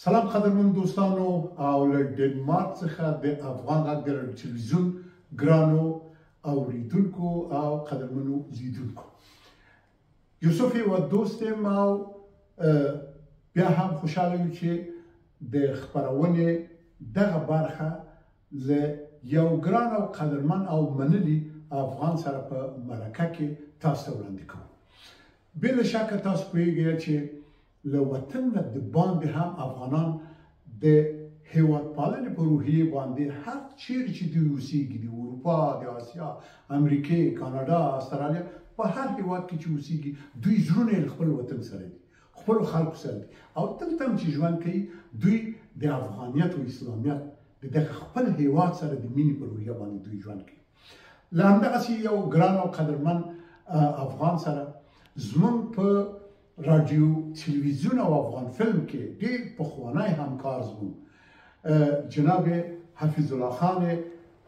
سلام قدرمن دوستانو او له ډنمارک څخه د افغان غږ د تلویزیون ګرانو اوریدونکو او قدرمنو لیدونکو یوسف و دوست ما بیا هم خوشاله یو چې د خبرونه دغه برخه له یو ګران او قدرمن او منلي افغان سره په مرکه کې تاسو وړاندې کوم بل شک تاسو پیږئ چې له وطن د باندې هم افغانان د هیواد پالنې په روحیې باندې هر چیرې چې دوی اوسېږي د اروپا د اسیا امریکې کاناډا استرالیا په هر هیواد کې چې اوسېږي دوی زړونه یې خپل وطن سره دي خپل خلکو سره دي او دلته هم چې ژوند کوي دوی د افغانیت او اسلامیت د دغه خپل هیواد سره د مینې په روحیه باندې دوی ژوند کوي له همدغسې یو ګران او قدرمن افغان سره زموږ په رادیو تلویزیون او افغان فلم کې ډېر پخوانی همکار زموږ جناب حفیظ الله خان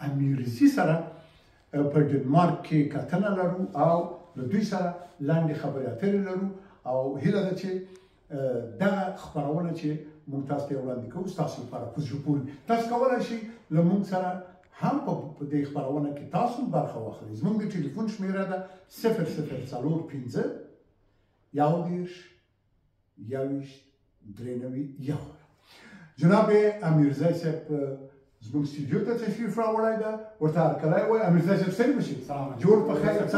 امیرزي سره په ډنمارک کې کتنه لرو او له دوی سره لاندې خبرې اترې لرو او هیله ده چې دغه خپرونه چې موږ تاسو ته وړاندې کوو ستاسو لپاره په زړه پورې تاسو کولی شئ له موږ سره هم په دې خپرونه کې تاسو برخه واخلئ زموږ د ټلیفون شمېره ده 0045 یاودیش یاویش درینوی یو جناب امیرزی صاحب زموږ استودیو ته تشریف راوړی ده ورته هرکلی وایي امیرزی صاحب ستړي مه شئ جوړ په خیر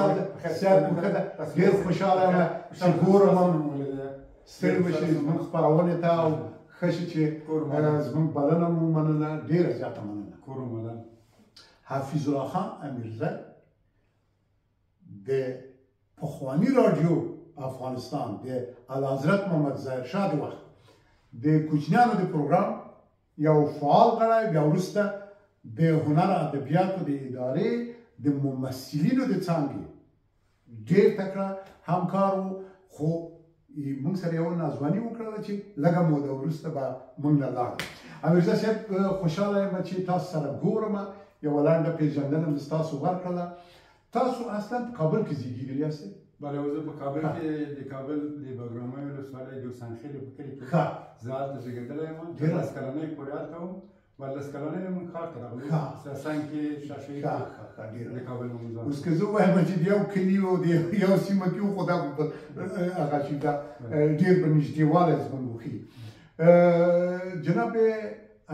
صحت مو ښه ده ډېر خوشحاله یم چې ګورم ستړي مه شئ زموږ خپرونې ته او ښه شي چې زموږ بلنه مو مننه ډېره زیاته مننه حفیظ الله خان امیرزی د پخواني راډیو افغانستان د اعلیحضرت محمد ظاهر شاه د وخت د کوچنیانو د پروګرام یو فعال غړی بیا وروسته د هنر ادبیاتو د ادارې د ممثلینو د څانګې ډېر تکړه همکار و خو موږ سره یو ناځواني وکړله چې لږه موده وروسته به موږ نه لاړل امیرزی صاحب خوشحاله یم چې تاسو سره ګورم یوه لنډه پیژندنه مې ستاسو ورکړله تاسو اصلا په کابل کې زیږېدلي یاستئ بله زه په کابل کې د کابل د بګرامۍ ولسوالۍ د حسینخیلو په کلي کې زه هلته زېږېدلی یم 13 کلنۍ پورې هلته وم 12 کلنۍ نه موږ ښار ته راغلو ساسنګ کې شاه شهید د کابل نه موږ اوس که زه ووایم چې د یو کلي او د یو سیمه کې خو دا هغه چې دا ډېر په نږدېوالی زموږ وښي جناب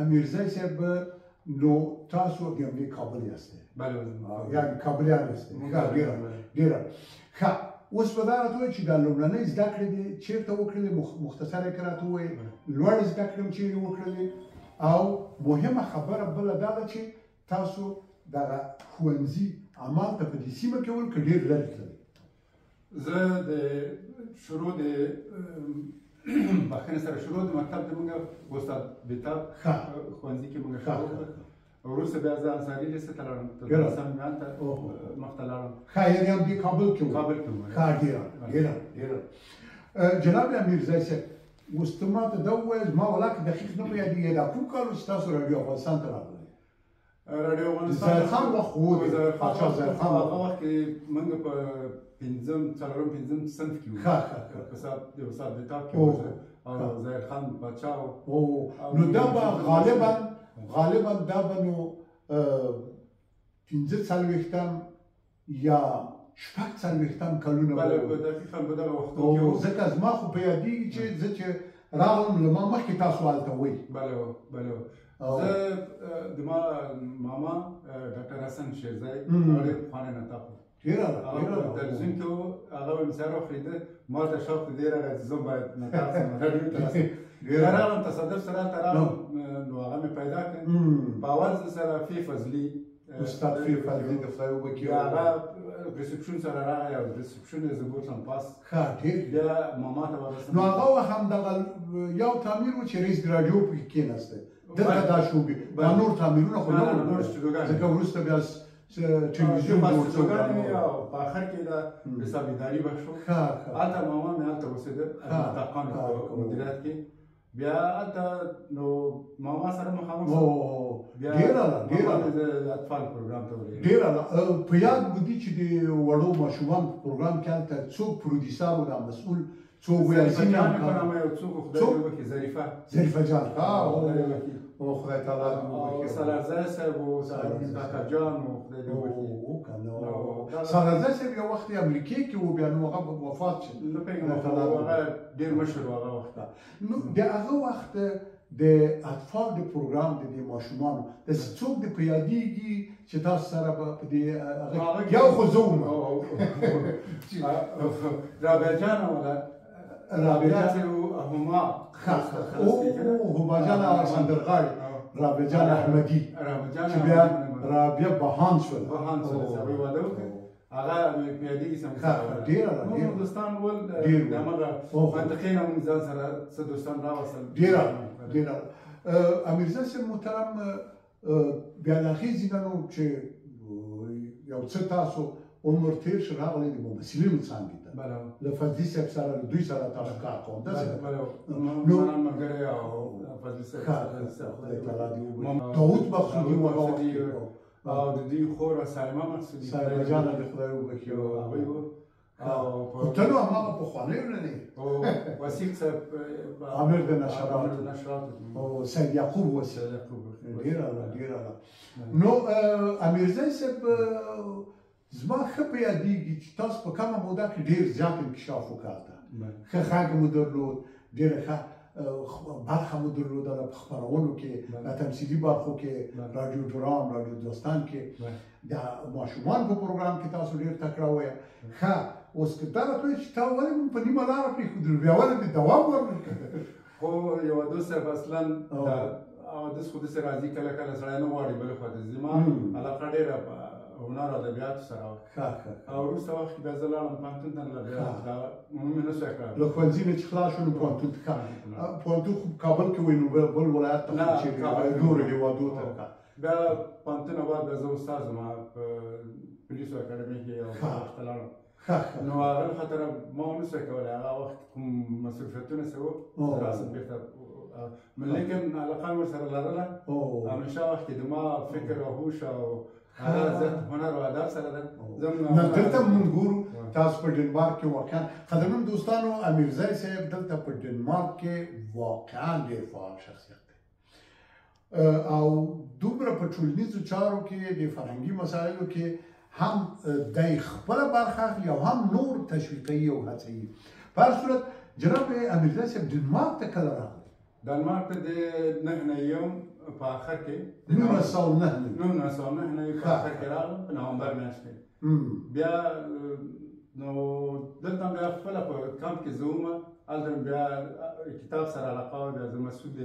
امیرزی صاحب نو تاسو د همدې کابل یاستئ بله یعنې کابلیان یاستئ ډېره ښه اوس به دا راته ووایي چې دا لومړنۍ زده کړې دې چېرته وکړلې مختصره یې که راته ووایي لوړې زده کړې هم چېرې وکړلې او مهمه خبره بله دا ده چې تاسو دغه ښوونځي همالته په دې سیمه کې ول که ډېر لرې تللي زه د شروع د بخښنې سره شروع د مکتب د موږ استاد بیتاب ښوونځي کې موږ شروع کړه وروسته بیا زه انصاري لیسې ته لاړم تدریسم مې هلته مخته لاړم ښه یعنې هم دې کابل کې وو کابل کې وم ښه ډېره جناب امیرزی صاحب اوس ته ماته دا ووایه زما ولاکه دقیق نه په یادېږي دا کوم کال و چې تاسو راډیو افغانستان ته راغلئ راډیو افغانستان ظاهر خان وخت و پاچا ظاهر خان هغه وخت کې موږ په څلورم پنځم صنف کې وو په د استاد بیتاب کې او ظاهر خان پاچا نو دا به غالبا دا به نو 45 یا 46 کلونه بله دقیقا په دغه وختو کې ځکه زما خو په یادېږي چې زه چې راغلم له ما مخکې تاسو هلته وئ بله زه د ما ماما ډاکټر حسن شیرزی ډېر پخوانی نطاق و ډېره تلویزیون کې و هغه به مې سر وخېده ما ته شوق ډېر راغی چې زه باید نطاق شم راډیو ته راسم راغلم تصادف سره هلته راغلم نو هغه مې پیدا کړ په اول ځل سره فی فضلي استاد فی فضلي د خدای وبکي هغه ریسپشن سره راغی او ریسپشن یې زه بوتلم پاس ښه ډېر بیا ماما ته ورسېدم نو هغه وخت هم دغه یو تعمیر و چې رئیس د راډیو پکې کېناسته دلته دا شوبې دا نور تعمیرونه خو نه وو ځکه وروسته بیا تلویزیون جوړ شو او په آخر کې دا حساب اداري بخش و هلته ماما مې هلته اوسېده نطاقان په مدیریت کې بیا هلته نو ماما سره مخامخ ډېره اطفال پروګرام ته ولېږه ډېره په یاد مو دي چې د وړو ماشومانو په پروګرام کې هلته څوک پرودیوسر و دا مسؤل څو ویازین جان په نامه یو څوک خدای دې وکړي ظریفه جان او خدای تعالی دې وکړي سالارزی صاحب او کاکا جان او خدای دې وکړي سالارزی صاحب یو وخت امریکې کې و بیا نو هغه وفات شو نه پېژنم هغه ډېر مشهور و هغه وخت نو د هغه وخت د اطفال د پروګرام د ماشومانو د څوک د په یادېږي چې تاسو سره په دې یو خو زه وم رابعه جان ولا رابعه هما هما جان سندرغاړي رابعه جان احمدي چې بیا رابعه بهان شول سوي واده وکړ هغه پیادېږي سم ډېره نور دوستان ول دغه منطقې نه مونږ ځان سره څه دوستان راوستل ډېره امیرزا صاحب محترم بیا د هغې ځینه نو چې یو څه تاسو عمر تېر شو راغلی د ممثلینو څانګې ته له فضلي صاحب سره له دوی سره تاسو کار کوم داسې ملګری او فضلي صاحب خدای تعالی دې وبخښي داود مقصودي او د دوی خور سایمه مقصودي سایمه جانه دې خدای وبخښي خو ته نو هماغه پخوانیو نه نه او وسیق صاحب عامر د نشرات او سید یعقوب وسیق ډېره نو امیرزی صاحب زما ښه په یادېږي چې تاسو په کمه موده کې ډېر زیات انکشاف وکړه ښه غږ مو درلود ډېره ښه برخه مو درلوده په خپرونو کې تمثیلي برخو کې رادیو درام رادیو دوستان کې د ماشومان په پروګرام کې تاسو ډېر تکړه وایه ښه اوس که دا راته چې تا ولې مونږ په نیمه لاره پرېښودلو بیا ولې دې دوام ورکړ خو یو دوست صاحب اصلا اودس خو داسې راځي کله کله سړی نه غواړي بلې خوا ته ځي زما علاقه ډېره هنر او ادبیاتو سره وه او وروسته وخت کې بیا زه لاړم پوهنتون ته بیا مې نه شوی کړی له ښوونځي نه چې خلاص شو نو پوهنتون ته پوهنتون خو کابل کې وایي نو بل ولایت ته چېرې نورو هېوادو ته بیا پوهنتون نه بعد بیا زه استاد وم په پولیسو اکاډمۍ کې او ته لاړم نو هغه خاطر ما ونه شوی کولی هغه وخت کوم مصروفیتونه څه وو راسم بېرته لیکن علاقه مې ورسره لرله همېشه وخت کې د ما فکر او هوش او هنر او ادب سره ده دلته مونږ ګورو تاسو په ډنمارک کې واقعا قدرمن دوستانو امیرزی صاحب دلته په ډنمارک کې واقعا ډېر فعال شخصیت دی او دومره په ټولنیزو چارو کې د فرهنګي مسایلو کې هم دی خپله برخه اخلي او هم نور تشویقوي او هڅوي په هر صورت جناب امیرزی صاحب ډنمارک ته کله راغلی ډنمارک ته د نهه نه یوم په آخر کې 1909 په آخر کې راغلم په نومبر میاشت کې بیا نو دلته بیا خپله په کمپ کې زه وم هلته بیا کتاب سره علاقه وه بیا زه مسؤل د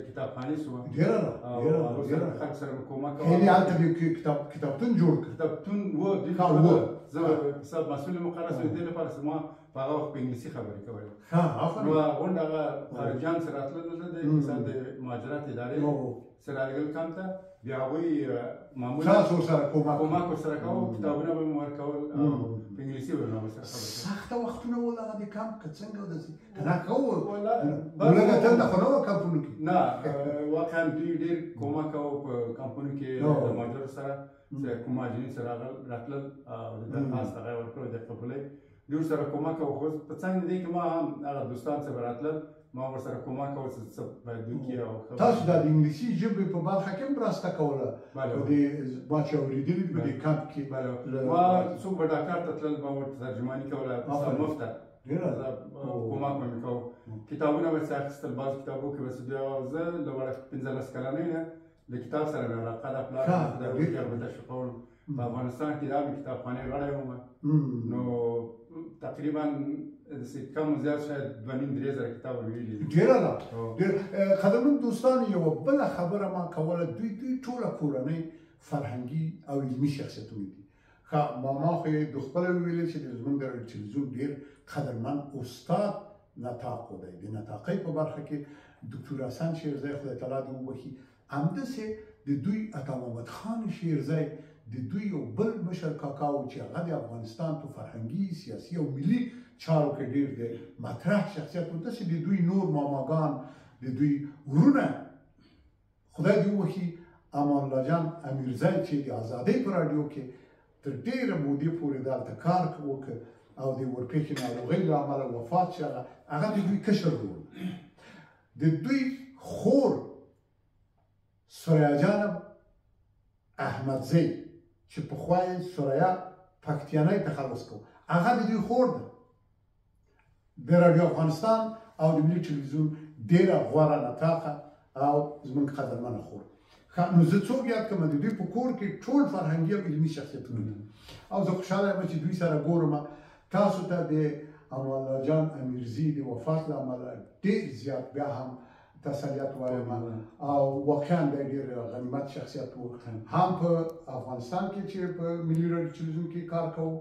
کتابخانې شوم ډېره خلک سره مې کومک یعنې هلته دې کتابتون جوړ کړ کتابتون و زه حساب مسؤل مقرر شوم دې لپاره چې ما په هغه وخت په انګلیسي خبرې کولې نو غونډه هغه خارجیان سره راتلل دلته د اقتصاد د مهاجرت ادارې سره رالېږل کمپ ته بیا هغوی معمولا تاسو ورسره کومک ورسره کوو کتابونه به مې ورکول او په انګلیسي به مې ورسره خبرې سخته وختونه وو هغه د کمپ که څنګه داسې که نه که وو لږه تنده خو نه وه کمپونو کې نه واقعا دوی ډېر کومک کوو په کمپونو کې د مهاجرو سره چې کوم مهاجرین سره راتلل او د درخواست هغه یې ورکړو د قبولۍ دوی سره کومک کوو خو په څنګ دې کې ما هم هغه دوستان سره راتلل ما ورسره کومک کوو چې څه باید وکړي او تاسو دا د انګلیسي ژبې په برخه کې هم مرسته کوله په دې ما چې اورېدلي په دې کمپ کې ما څوک به ډاکټر ته تلل ما ورته ترجماني کوله مفته کومک به مې کوو کتابونه به یې اخیستل بعض کتابو کې به څه بیا زه له 15 کلنۍ نه د کتاب سره مې علاقه ده پلار مې به تشویقول په افغانستان کې دا مې کتابخانې غړی وم نو تقریبا کم زیات شاید 2.5-3 زره کتابه مې ویلي ډېره ده قدرمن دوستانو یوه بله خبره ما کوله دوی ټوله کورنۍ فرهنګي او علمي شخصیتونه دي ښه ماما خو یې د خپله وویلې چې زموږ د تلویزیون ډېر قدرمن استاد نطاق دی د نطاقۍ په برخه کې دکتور حسن شیرزی خدای تعالی دې وبخي همداسې د دوی عطا محمد خان شیرزی د دوی یو بل مشر کاکا و چې هغه د افغانستان په فرهنګي سیاسي او ملي چارو کې ډېر د مطرح شخصیت و داسې د دوی نور ماماګان د دوی ورونه خدای دې وبخي امان الله جان امیرزی چې د ازادۍ په راډیو کې تر ډېره مودې پورې دلته کار وکړ او د ورپېښې ناروغۍ له امله وفات شي هغه د دوی کشر ورور د دوی خور سریا جان احمدزی چې پخوا یې سریا پکتیانی تخلص کو هغه د دوی خور ده د رادیو افغانستان او د ملي ټلویزیون ډېره غوره نطاقه او زموږ قدرمنه خور نو زه څوک یاد کړم د دوی په کور کې ټول فرهنګي او علمي شخصیتونه دي او زه خوشحاله یم چې دوی سره ګورم تاسو ته د امان الله جان امیرزي د وفات له امله ډېر زیات بیا هم تسلیت وایم او واقعا د ډېر غنیمت شخصیت و هم په افغانستان کې چې په ملي رادیو ټلویزیون کې کار کوو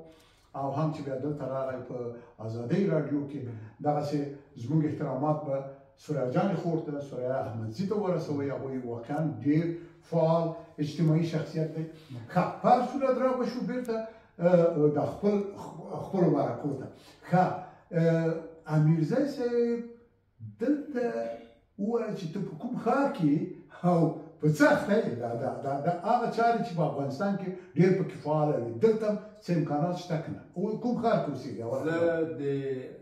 او هم چې بیا دلته راغی په ازادۍ راډیو کې دغسې زموږ احترامات به سریا جان خور ته سریا احمدزي ته ورسوئ هغوی واقعا ډېر فعال اجتماعي شخصیت دی ښه په هر صورت رابشو بېرته د خپلو مرکو ته ښه امیرزی صاحب دلته ووایه چې ته په کوم ښار کې او په څه اخته یې دا هغه چارې چې په افغانستان کې ډېر پکې فعاله وي دلته څه امکانات شته که نه کوم ښار کې اوسېږي زه د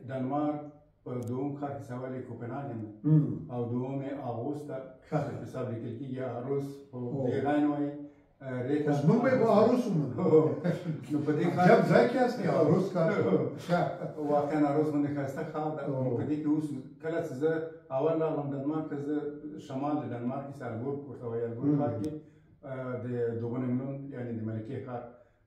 ډنمارک په دوم ښار کې سوالې کوپنهاګن او دوم اغوست ته حساب لیکل کېږي اروس په دېغاین وایي زموږ به یې په اروس ومنو نو په دې ښار جب ځای کې هستې اروس کار واقعا اروس باندې ښایسته ښار ده په دې کې اوس کله چې زه اول راغلم ډنمارک ته زه شمال د ډنمارک کې سالبورګ ورته وایي البورګ ښار کې د دوغنملون یعنې د ملکې ښار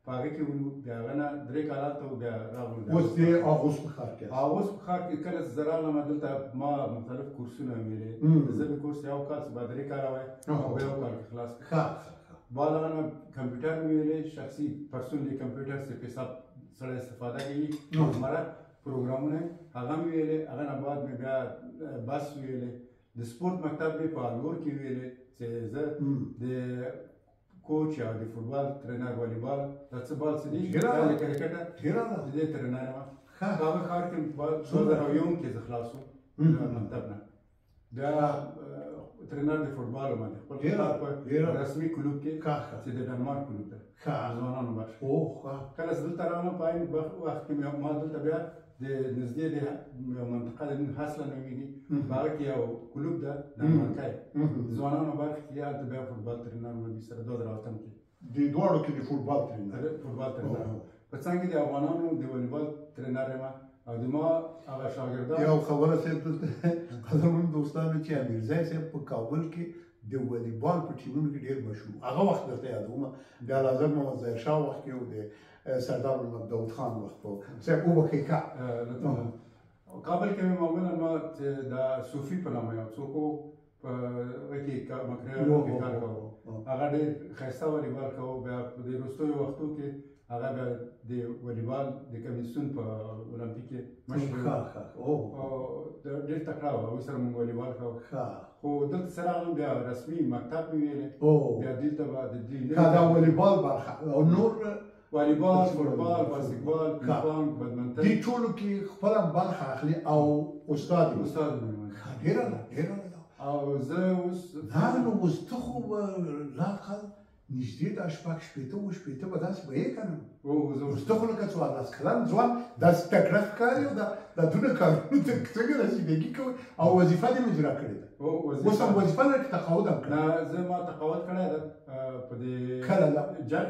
په هغه کې ونیو د هغه نه 3 کاله هلته بیا راغلو اوس د اغوست په ښار کې اغوست په ښار کې کله چې زه راغلم دلته ما مختلف کورسونه ویلې د ژبې کورس یو کال څه به 3 کاله وایي او په یو کال کې خلاص بعد هغه نه کمپیوټر مې ویلې شخصي پرسونلي کمپیوټر سے په حساب سره استفاده کوي روزمره پروګرامونه هغه مې ویلې هغه نه بعد مې بیا بس ویلې د سپورت مکتب مې په الور کې ویلې چې زه د کوچ یا د فوټبال ټرینر والیبال دا څه بال څه دي د کرکټ د دې ټرینر یم هغه ښار کې 2001 کې زه خلاص وم د مکتب نه بیا ټرینر د فوټبال باندې خپل په رسمي کلوب کې چې د ډنمارک کلوب ده ځوانانو باندې کله چې دلته راغلم په عین وخت کې ما دلته بیا د نږدې د یو منطقه د نون حاصله نومیږي په هغه کې یو کلوب ده ډنمارکی ځوانانو برخه کې هلته بیا فوټبال ټرینر مې سره 2008 کې د دواړو کې د فوټبال ټرینر په څنګ کې د افغانانو د والیبال ټرینر یم او د ما هغه شاګردان یو خبره صاحب دلته قدرمن دوستانو چې امیرزی صاحب په کابل کې د والیبال په ټیمونو کې ډېر مشهور هغه وخت درته یادوم د اعلیحضرت محمد ظاهر شاه وخت کې او د سردار محمد داود خان وخت صاحب وبخښئ کابل کې مې معمولا ما د صوفي په نامه یو څوک په هغه کې مکریانو کې کار کوو هغه ډېر ښایسته والیبال کوو بیا په دې وروستیو وختو کې هغه بیا د والیبال د کمیسیون په اولمپیک کې مشهور ډېر تکړه و هغوی سره مونږ والیبال کوو خو دلته سره راغلم بیا رسمي مکتب مې ویلې بیا دلته به د دې دا والیبال برخه او نور والیبال فوټبال باسکټبال پینګ بدمنټن دې ټولو کې خپله برخه اخلي او استاد ډېره او زه اوس نو اوس ته خو به لاقل نږدې دا شپږ شپېته به داسې به یې که نه اوس ته خو لکه 14 کلن ځوان داسې تکړه ښکاري او دا دونه کارونو ته څنګه رسېدګي کوي او وظیفه دې مې اجرا کړې ده اوس هم وظیفه لرې که تقاعد هم کړی زه ما تقاعد کړی ده په دې کله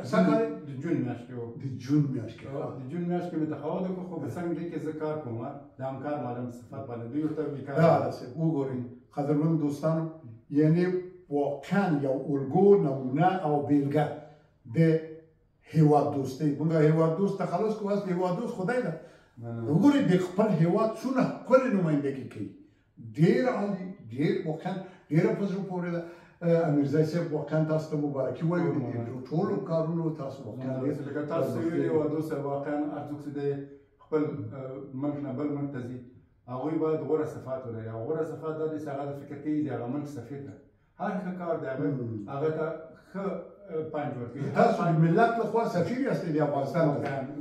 څه کال د جون میاشت کې د جون میاشت کې د جون میاشت کې مې تقاعد وکړو خو په څنګ کې زه کار کوم د همکار معلم صفت باندې دوی ورته وګورئ قدرمن دوستانو یعنی واقعا یو الگو نمونه او بیلگه د هیواد دوستی موږ هیواد دوست تخلص کوو اصل هیواد دوست خدای ده وګورئ د خپل هیواد څونه ښکلې نمایندګي کوي ډېر عالي ډېر واقعا ډېره په زړه پورې ده امیرزی صاحب واقعا تاسو ته مبارکي وایو د ټولو کارونو تاسو واقعا لکه تاسو ویلي هیواد دوست واقعا هر څوک چې د خپل ملک نه بل ملک ته ځي هغوی باید غوره صفات ولري او غوره صفات دا دي چې هغه د فکر کوي د هغه ملک سفیر ده هر ښه کار دی هغه ته ښه پنج ورکوي تاسو د ملت لخوا سفیر یاستئ د افغانستان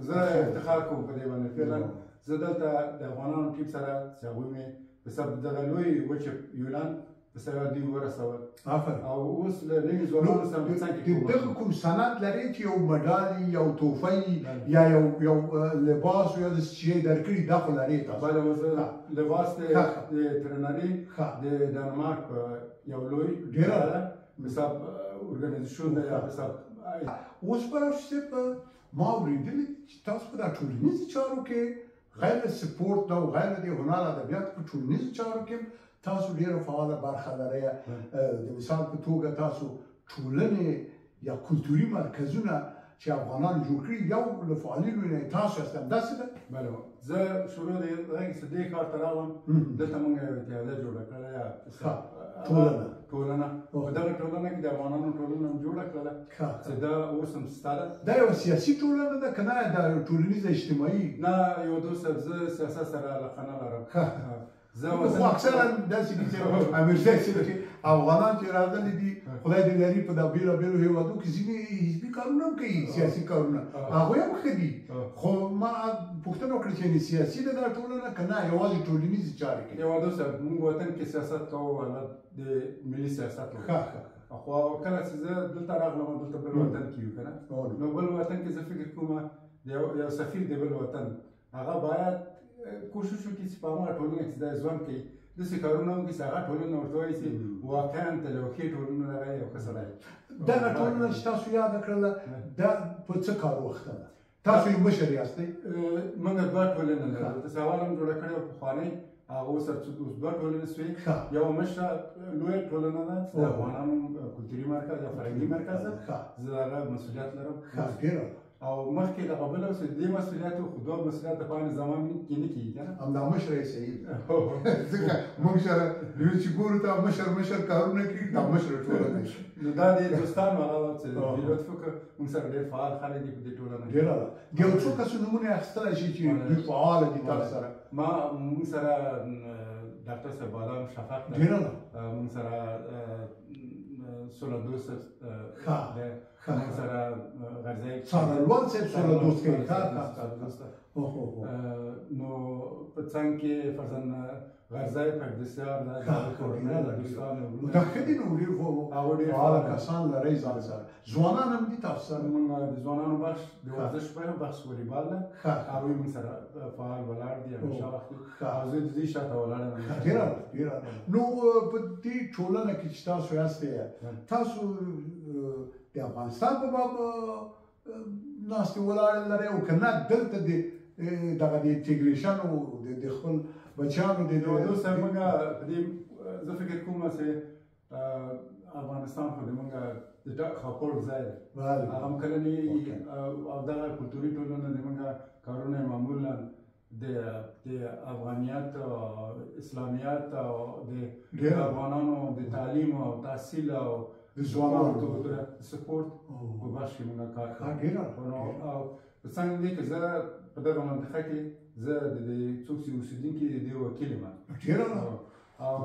زه افتخار کوم په دې باندې فعلا زه دلته د افغانانو ټیم سره چې هغوی مې په سبب دغه لوی وچې یونان په سره دوی ورسول آفرین او اوس له نوي ځوانانو سره په څنګ کې دغه کوم سند لري چې یو مډال یو توفی یا یو لباس یا د شی درکړي دا خو لري تاسو بله وزه لباس د ترنري د دانمارک په یو لوی ډیره حساب ارګنایزیشن دی یا حساب اوس په ما اوریدلي چې تاسو په دا ټولنیزو چارو کې غیر سپورت او غیر د هنر ادبیات په ټولنیزو چارو کې تاسو ډیره فعاله برخه لرئ د مثال په توګه تاسو ټولنې یا کلتوري مرکزونه چې افغانان جوړ کړي یو له فعالینو نه تاسو یاست داسې ده بله زه شروع د هغې دې کار ته راغلم دلته موږ یو اتحادیه جوړه کړې ټولنه په دغه ټولنه کې د افغانانو ټولنه هم جوړه کړله چې دا اوس هم شته ده دا یوه سیاسي ټولنه ده که نه دا ټولنیزه اجتماعي نه یو دوست زه سیاست سره علاقه نه لرم خو اکثرا داسې دي چې امیرزی صاحب چې افغانان چې راغلي دي خدای دې لري په دا بېلابېلو هېوادو کې ځینې حزبي کارونه هم کوي سیاسي کارونه هغوی هم ښه دي خو ما پوښتنه وکړه چې سیاسي ده دا ټولنه که نه یوازې ټولنیزې چارې کوي یو دوست صاحب موږ وطن کې سیاست کوو حالت د ملي سیاست خو کله چې زه دلته راغلم دلته بل وطن کې یو که نه نو بل وطن کې زه فکر کوم یو سفیر د بل وطن هغه باید کوشش وکړي چې په هماغه ټولنه کې چې دا ژوند کوي داسې کارونه وکړي چې هغه ټولنه ورته وایي چې واقعا ته له یوه ښې ټولنه راغلی یو ښه سړی دغه ټولنه چې تاسو یاده کړله دا په څه کار وخته ده تاسو یې مشر یاستئ موږ دوه ټولنه لرو داسې اول هم جوړه کړې وه پخوانۍ هغه اوس دوه ټولنې سوې یوه مشره لویه ټولنه ده چې د افغانانو کلتوري مرکز یا فرهنګي مرکز ده زه د هغه مسؤلیت لرم او مخکې دغه بله اوس د دې مسؤلیت خو دوه مسؤلیت د پانې زمان کې نه کېږي که نه همدا مشره یې صحیح ده ځکه موږ سره چې ګورو ته مشر کارونه کوي دا مشره ټولنه شي نو دا د دوستانو هغه ده چې لطف وکړه موږ سره ډېر فعال خلک دي په دې ټولنه کې ډېره ده د یو څو کسو نومونه یې اخیستلی شي چې دوی فعاله دي تاسو سره موږ سره ډاکټر صاحب بادام شفق ده ډېره ده موږ سره سوله دوست ده موږ سره غرزی څارنوال صاحب سوله دوست کوي نو په څنګ کې فرضاً غرزی پردسیار ده دا ښه دي نو ډېر فعاله کسان لرئ ځان سره ځوانان هم دي تاسو سره موږ د ځوانانو بخش د ورزش بخش والیبال ده هغوی موږ سره فعال ولاړ دي همیشه وخت او زه د دې شاته ولاړ یم ډېره نو په دې ټولنه کې چې تاسو یاستئ تاسو د افغانستان په باب ناستې ولاړې لرئ او که نه دلته دغه د انټیګریشن او د خپل بچیانو د دوست صاحب موږ په دې زه فکر کوم چې افغانستان خو د موږ د خاپوړ ځای دی هغه هم کلنې او دغه کلتوري ټولنه د موږ کارونه معمولا د افغانیت اسلامیت او د افغانانو د تعلیم او تحصیل او د ځوانانو سپورت په بخش کې موږ کار ډېره او په څنګ دې کې زه په دغه منطقه کې زه د څوک چې اوسېدونکي د دې وکیل یم ډېره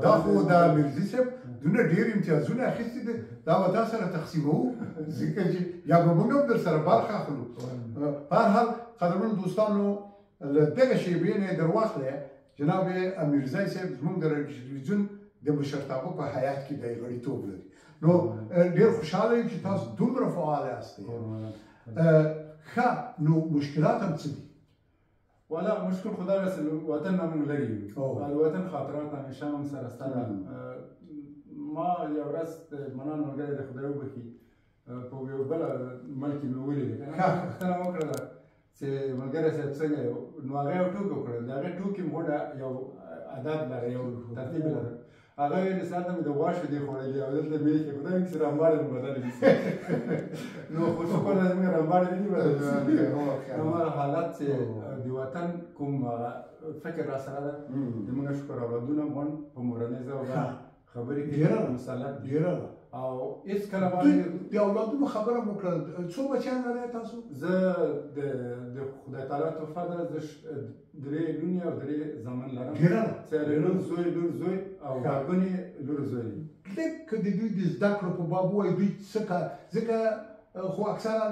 دا خو د میرزي صاحب دونه ډېر امتیازونه اخیستي دي دا به تا سره تقسیموو ځکه چې یا به موږ هم در سره برخه اخلو په هر حال قدرمنو دوستانو له دغه شیبې نه یې در واخلی جناب امیرزی صاحب زموږ د تلویزیون د مشرتابه په هیات کې د غړیتوب لري نو ډېر خوشحاله یم چې تاسو دومره فعال یاستئ ښه نو مشکلات هم څه دي والا مشکل خدا چې وطن نه موږ لري د وطن خاطرات همیشه موږ سره شته ما یو ورځ منان ملګری د خدای وبخي په یو بله ملک کې مې ولیدې پوښتنه وکړله چې ملګری صاحب څنګه یو نو هغه یو ټوکې وکړل د هغې ټوکې مو یو عادت لري یو ترتیب لري هغه ویلې ساعت مې د غوښې دی خوړلي او دلته مې ایښې خدای مې چې رمباړې مې بدلې نو خو شکر دی زموږ رمباړې مې نه بدلې هماغه حالت چې د وطن کوم فکر را سره ده زموږ شکر اولادونه غونډ په مورنۍ ژبه خبرې کوي مسلط ډېره او هېڅکله باندې د اولادونو خبره مو کړل څو بچیان لرئ تاسو زه د خدای تعالی تحفه ده زه 3 لوڼې او 3 زامن لرم څلور لور زوی او ګاګونې لور زوی لږ که د دوی د زده کړو په باب ووایي دوی څه ځکه خو اکثرا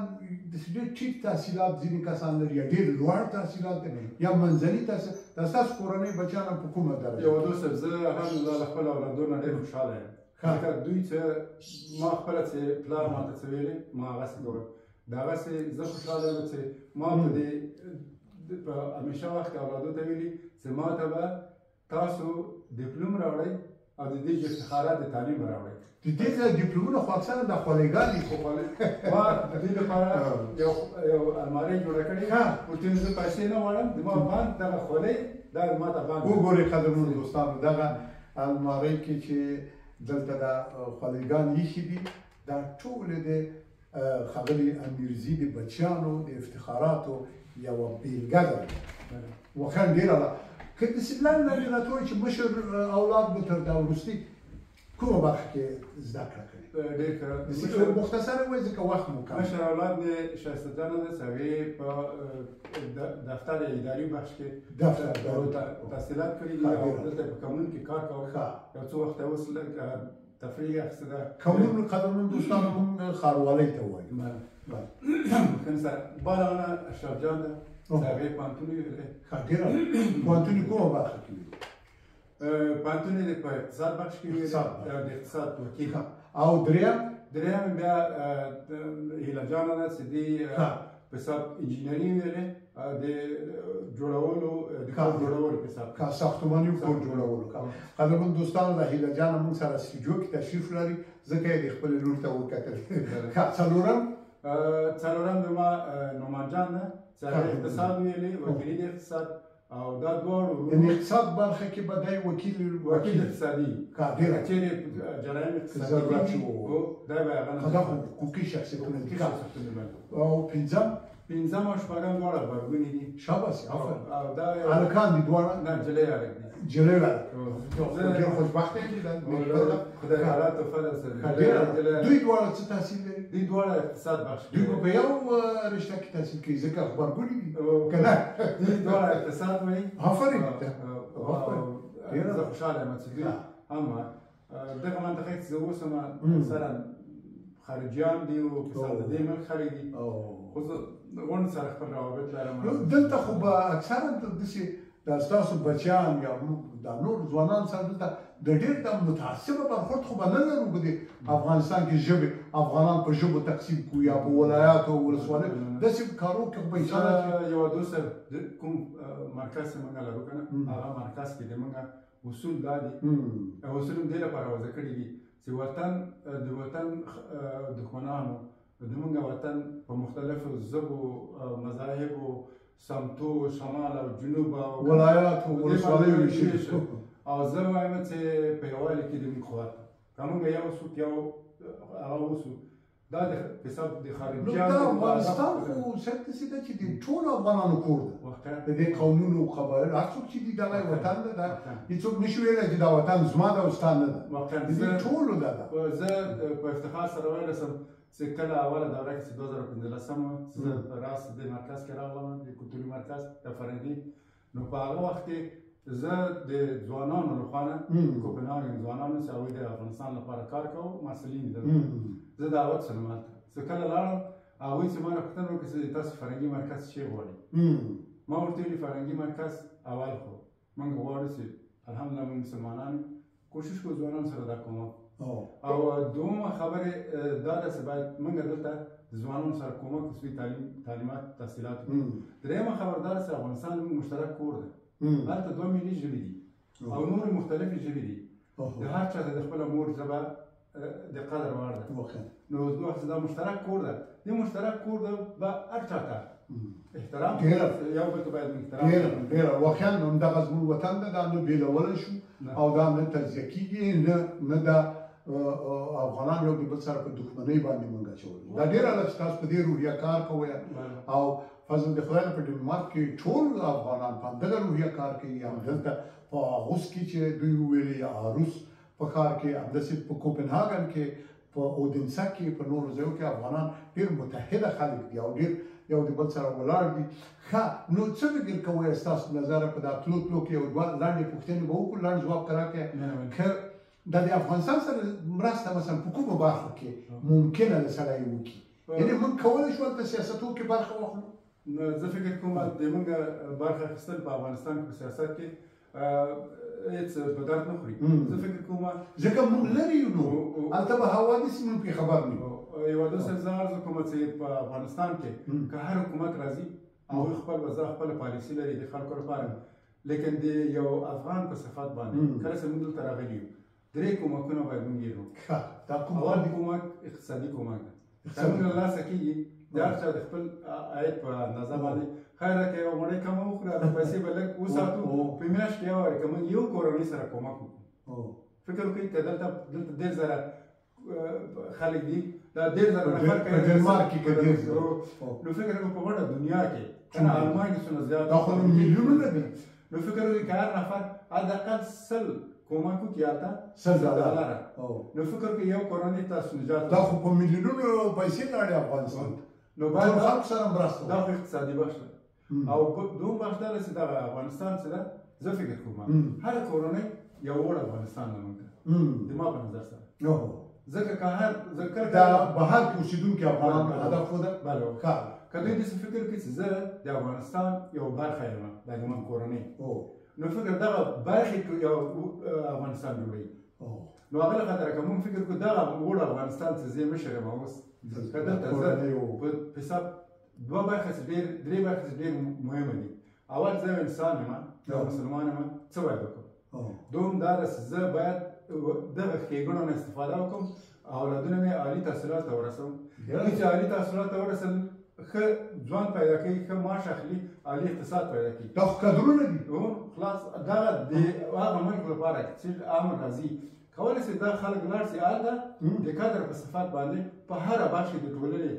د ډېر ټیټ تحصیلات ځینې کسان لري یا ډېر لوړ تحصیلات یا منځني تحصیل. د ستاسو کورنۍ بچیان په کومه درجه؟ یو دوست زه الحمدلله له خپل اولادونو ډېر خوشحاله یم ځکه دوی چې ما خپله چې پلار ماته څه ویلې ما هغسې کوم دغسې زه خوشحاله یم چې ما په دې په همیشه وخت کې اولادو ته ویلي چې ما ته به تاسو ډیپلوم راوړئ او د دې افتخارات د تعلیم راوړئ. د دې ځای ډیپلومونه خو اکثرا د خولېګان دي. ما د دې لپاره یو المارۍ جوړه کړې ورته زه پیسې نه غواړم زما بانک دغه خولۍ دا ما ته بانک وګورئ قدرمنو دوستانو دغه المارۍ کې چې دلته د خولېګان ایښي دي دا ټولې د ښاغلي امیرزي د بچیانو د افتخاراتو یوه بیلګه ده. واقعا ډېره ده. که دسپلین لري راته وایي چې مشر اولاد به تر دا وروستي کومه برخه کې زده کړه کوي؟ ډېر ښه. مختصره وایي ځکه وخت مو کم. مشر اولاد د ښایسته جانه ده چې هغې په دفتر اداري بخش کې تحصیلات کړي دي او دلته په کمون کې کار کوي. یو څو وخته اوس تفریح اخیسته ده. کمون قدرمن دوستانو موږ ښاروالۍ ته وایو. بالغانه اشرف جان ده چې هغې پوهنتون یې ویلی. ښه ډېره پوهنتون یې کومه برخه کې ویلي؟ پوهنتون یې په اقتصاد بخش کې ویلی د اقتصاد وکیل. او دریم بیا هیله جانه ده چې دې په حساب انجینري ویلې د جوړولو د کور جوړولو په حساب ساختماني کور جوړولو. قدرمن دوستانو د هیله جانه موږ سره سټوډیو کې تشریف لري ځکه یې د خپلې لور ته وکتل. څلورم زما نومان جان ده چې هغه اقتصاد ویلې وکیلي د اقتصاد او دا دواړو یعنې اقتصاد برخه کې به دی وکیل اقتصادي چیرې جرایم اقتصادي دا به هغه دا حقوقي شخصیتونه دي. او پنځم او شپږم دواړه غبرګونې دي. شاباس آفرین. هلکان دي دواړه؟ نه جلۍ هلک دي. جلۍ هلک ډېر خوشبخته یم چې خدای تعالی تحفه درسره دوی دواړه څه تحصیل لري؟ دوی دواړه اقتصاد بخش دوی به په یو رشته کې تحصیل کوي ځکه غبرګونې دي که نه؟ دوی دواړه اقتصاد وایي. آفرین. زه خوشحاله یم چې دوی هم دغه منطقه کې چې زه اوس یم اکثرا خارجیان دي او کسان د دې ملک خلک دي خو زه غونډ سره خپل روابط لرم. دلته خو به اکثرا داسې د ستاسو بچیان یا دا نور ځوانان سره دلته د ډېر د متعصبه برخورد خو به نه لرو په دې افغانستان کې ژبې افغانان په ژبو تقسیم کړو یا په ولایاتو او ولسوالیو داسې کارو کې خو به انشاءالله یو دوست کوم مرکز چې موږ لرو که نه هغه مرکز کې د موږ اصول دا دي اصول هم دې لپاره وضع کړي دي چې د وطن دښمنانو د موږ وطن په مختلفو ژبو مذاهبو سمتو شمال او جنوب او ولایات او ولسوالیو ویشلي او زه وایم چې په یووالي کې د موږ قوت که موږ یو څوک یو هغه اوسو دا د حساب د خارجیانو دا افغانستان خو شرط داسې ده چې د ټولو افغانانو کور ده د دې قومونو او قبایلو هر څوک چې دي دغه وطن ده دا هېڅوک نشي ویلی چې دا وطن زما ده او ستا نه ده د دې ټولو ده. زه په افتخار سره ویلی شم چې کله اوله دوره کې چې 2015 زه راس د مرکز کې راغلم د کلتوري مرکز د فرهنګي نو په هغه وخت کې زه د ځوانانو لخوا نه د کوپنهاګن ځوانانو چې هغوی د افغانستان لپاره کار کوو محصلین دي زه دعوت شوم هلته چې کله لاړم هغوی چې ما نه پوښتنه وکړه چې تاسو فرهنګي مرکز څه غواړئ ما ورته ویلي فرهنګي مرکز اول خو موږ غواړو چې الحمدلله موږ مسلمانان کوشش کوو ځوانانو سره دا کومک او دومره خبرې دا ده چې باید موږ دلته د ځوانانو سره کومک وکړو تعلیمات تحصیلات درېیمه خبر دا ده چې افغانستان زموږ مشترک کور ده هلته 2 ملي ژبې دي او نورې مختلفې ژبې دي د هر چا ته د خپله مور ژبه د قدر وړ ده نو وخت دا مشترک کور ده دې مشترک کور ده به هر چا ته احترام یو بل ته باید احترام ډېره واقعا همدغه زموږ وطن ده دا نه بېلولی شو او دا نه تجزیه کېږي نه دا افغانان یو د بل سره په دښمنۍ باندې موږ اچولي دا ډېره ده چې تاسو په دې روحیه کار کوئ او فضل د خدای په ډنمارک کې ټول افغانان په همدغه روحیه کار کوي همدلته په اغوس کې چې دوی وویلې یا اروس په ښار کې همداسې په کوپنهاګن کې په اودنسه کې په نورو ځایو کې افغانان ډېر متحده خلک دي او ډېر یو د بل سره ولاړ دي. ښه نو څه فکر کوئ ستاسو نظره په دا تلو کې یو دوه لنډې پوښتنې به وکړو لنډ ځواب ته راکړئ که د افغانستان سره مرسته مثلا په کومه برخه کې ممکنه ده سړی وکړي یعنې موږ کولی شو هلته سیاستونو کې برخه واخلو. نو زه فکر کوم د موږ برخه اخیستل په افغانستان کې په سیاست کې هېڅ په درد نه خوري. زه فکر کوم ځکه موږ لرې یو نو هلته به حوادث موږ پرې خبر نه یو. یو داسې زه عرض کوم چې په افغانستان کې که هر حکومت راځي هغوی خپل وضع خپله پالیسي لري د خلکو لپاره، لیکن د یو افغان په صفت باندې کله چې موږ دلته راغلي یو 3 کومکونه باید موږ یې وکړو. اول کومک اقتصادي کومک ده. که موږ له لاسه کېږي د هر چا د خپل عاید په اندازه باندې خیر ده که یوه مړۍ کمه وخورو هغه پیسې به لږ وساتو په میاشت کې یو وارې که موږ یو کورنۍ سره کومک وکړو. فکر وکړئ که دلته 1,000 خلک دي دا 1,000 نفر نو فکر وکړو په غټه دنیا کې کنه آلمان کې څومره زیات دا خو میلیونونه دي. نو فکر وکړئ که هر نفر حداقل 100 کومک وکړي هلته $100 نو فکر وکړئ یو کورنۍ تاسو نجات دا خو په میلیونونو پیسې لاړې افغانستان نو باید خلکو سره مرسته دا خو اقتصادي بخش ده. او دوم بخش دا ده چې دغه افغانستان چې ده زه فکر کوم هره کورنۍ یو وړ افغانستان له موږ د ما په نظر سره ځکه که هر دا بهر کې اوسېدونکي افغانان هدف وده بله که دوی داسې فکر وکړي چې زه د افغانستان یو برخه یم دا زموږ کورنۍ نو فکر دغه برخې یو افغانستان جوړوي. نو هغه له خاطره که موږ فکر کړو دغه وړ افغانستان چې زه مشر یم اوس که دلته زه په حساب 2 برخې چې ډېر 3 برخې چې ډېر مهمه دي. اول زه یو انسان یم یو مسلمان یم څه باید وکړم. دوم دا ده چې زه باید دغه ښېګڼو نه استفاده وکړم اولادونه مې عالي تحصیلات ته ورسوم. دوی چې عالي تحصیلات ته ورسول ښه ځوان پیدا کوي ښه معاش اخلي عالي اقتصاد پیدا کوي. دا خو کدرونه دي. خلاص دغه د هغه ملک لپاره چې امن راځي کولی شي دا خلک لاړ شي هلته د کادر په صفت باندې په هره برخه د ټولنې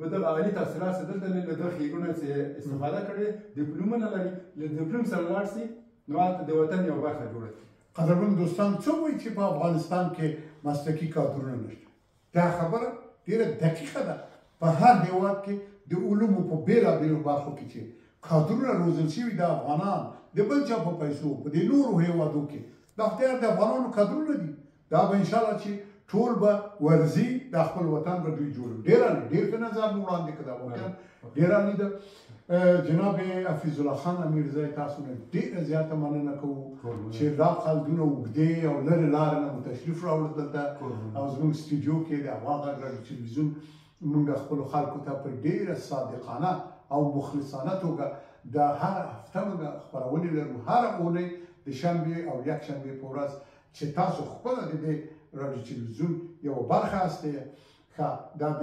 په دغه عالي تحصیلات چې دلته له دغه ښېګڼو چې استفاده کړې ډیپلومونه لري له ډیپلوم سره لاړ شي نو هلته د وطن یو برخه جوړه کړي. قدرمن دوستان څه وایي چې په افغانستان کې مسلکي کادرونه نشته؟ دا خبره ډېره دقیقه ده. په هر هېواد کې د علومو په بېلابېلو برخو کې چې کادرونه روزل شوي د افغانان د بل چا په پیسو په دې نورو هېوادو کې دا اختیار د افغانانو کادرونه دي. دا به انشاءالله چې ټول به ورځي د خپل وطن به دوی جوړوي. ډېر ښه نظر مو وړاندې کړه. دا واقعا ډېر عالي ده. جناب حفیظ الله خان امیرزی تاسو نه ډېره زیاته مننه کوو چې دا خلدونه اوږدې او لرې لارې نه مو تشریف راوړل دلته او زموږ سټوډیو کې د افغان غږ راډیو تلویزیون موږ خپلو خلکو ته په ډېره صادقانه او مخلصانه توګه د هر هفته موږ خپرونې لرو هره اونۍ د شنبې او یکشنبې په ورځ چې تاسو خپله د دې راډیو تلویزیون یوه برخه هستئ. ښه دا د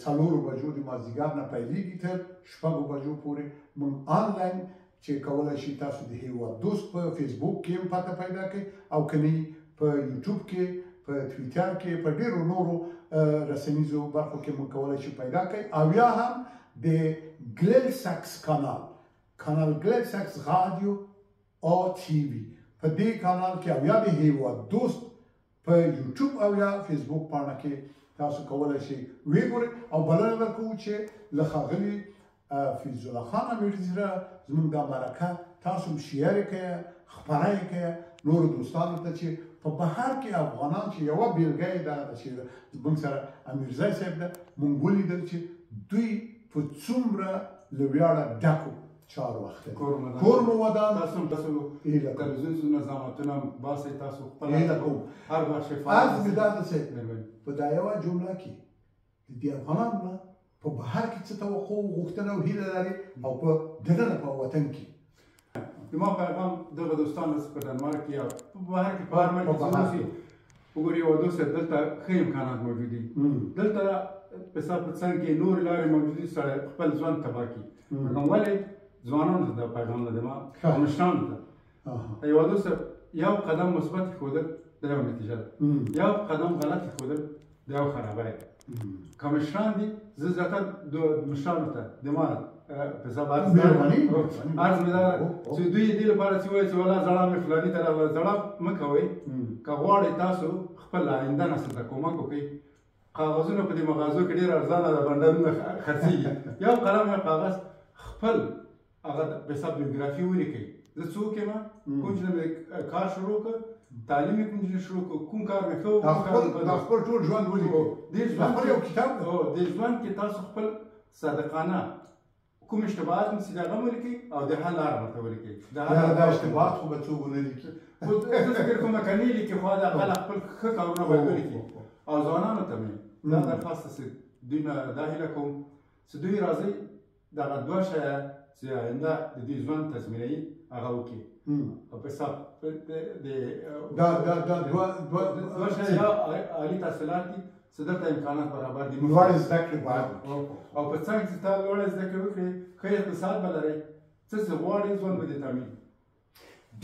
4 بجو د مازدیګر نه پیلېږي تر 6 بجو پورې موږ آنلاین چې کولی شي تاسو د هېواد دوست په فیسبوک کې هم پته پیدا کړئ او که نه په یوټیوب کې په ټویټر کې په ډېرو نورو رسنیزو برخو کې موږ کولی شو پیدا کړئ. او یا هم د ګلیل ساکس کانال ګلیل ساکس رادیو او ټي وي په دې کانال کې او یا د هېواد دوست په یوټیوب او یا فیسبوک پاڼه کې تاسو کولی شئ ویې ګورئ او بلنه درکوو چې له ښاغلي حفیظ الله خان امیرزي سره زموږ دا مرکه تاسو هم شیر یې کړئ خپره یې کړئ نورو دوستانو ته چې په بهر کې افغانان چې یوه بېلګه یې دغه ده چې زموږ سره امیرزی صاحب ده موږ ولیدل چې دوی په څومره له ویاړه ډکو چارو اخته کور مو ودان تاسو تلویزیون نظامتونه باسئ تاسو خپله هر وخت شفاف عرض مې دا ده چې په دا یوه جمله کې د افغانانو نه په بهر کې څه توقع او غوښتنه او هیله لري او په دننه په وطن کې زما پیغام دغه دوستانو په ډنمارک کې یا په بهر کې په هر ملک کې اوسي وګورئ یو دوست دلته ښه امکانات موجود دي دلته په څنګ کې نورې لارې موجود دي سړی خپل ژوند تباه کړي ولې ځوانانو ته دا پیغام ده ما مشرانو ته یو دوست یو قدم مثبت ایښودل د یو نتیجه ده یو قدم غلط ایښودل د یو خرابی ده که مشران دي زه زیاتر د مشرانو ته د ما په حساب عرض مې دا چې دوی دې لپاره چې وایي چې والله زړه مې فلاني ته راغله زړه مه کوئ که غواړئ تاسو خپل آینده نسل ته کومک وکړئ کاغذونه په دې مغازو کې ډېر ارزانه ده بنډرونه خرڅېږي یو قلم یو کاغذ خپل هغه په حساب بیوګرافي ولیکئ زه څوک یم کوم چې مې کار شروع کړ تعلیم یې کوم ځای شروع کړو کوم کار مې ښه دا خپل ټول ژوند ولیکو دې یو کتاب دی دې ژوند کې تاسو خپل صادقانه کوم اشتباهات مو چې هغه ولیکئ او د حل لاره ورته ولیکئ دا اشتباهات خو به څوک ونه لیکي خو زه فکر کوم که نه لیکي خو هغه خپل ښه کارونه باید ولیکي او ځوانانو ته مې دا درخواست چې دوی نه دا هیله کوم چې دوی راځئ دغه دوه شیه چې آینده د دې ژوند تضمینوي هغه وکړي او په حساب دا دوه شیه یا عالي تحصیلات دي چې دلته امکانات برابر دي لوړې زده کړې باید او په څنګ چې تا لوړې زده کړې وکړې ښه اقتصاد به لرئ څه چې غواړئ ژوند به دې تامین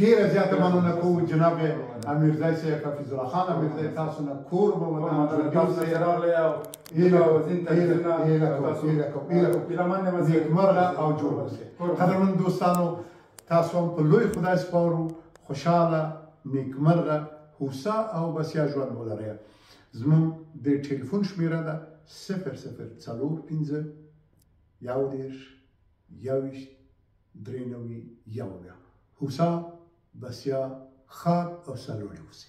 ډېره زیاته مننه کوو جناب امیرزی صاحب حفیظ الله خان امیرزی تاسو نه کور به ودان تاسو سره راغلی او نیکمرغه او جوړ اوسئ قدرمن دوستانو تاسو هم په لوی خدای سپارو خوشحاله نیکمرغه هوسا او بسیا ژوند ولرئ زموږ د ټلیفون شمیره ده 0045 یودېرش یوویشت درې نوي یو هوسا بسیا ښاد او سرلوړي اوسئ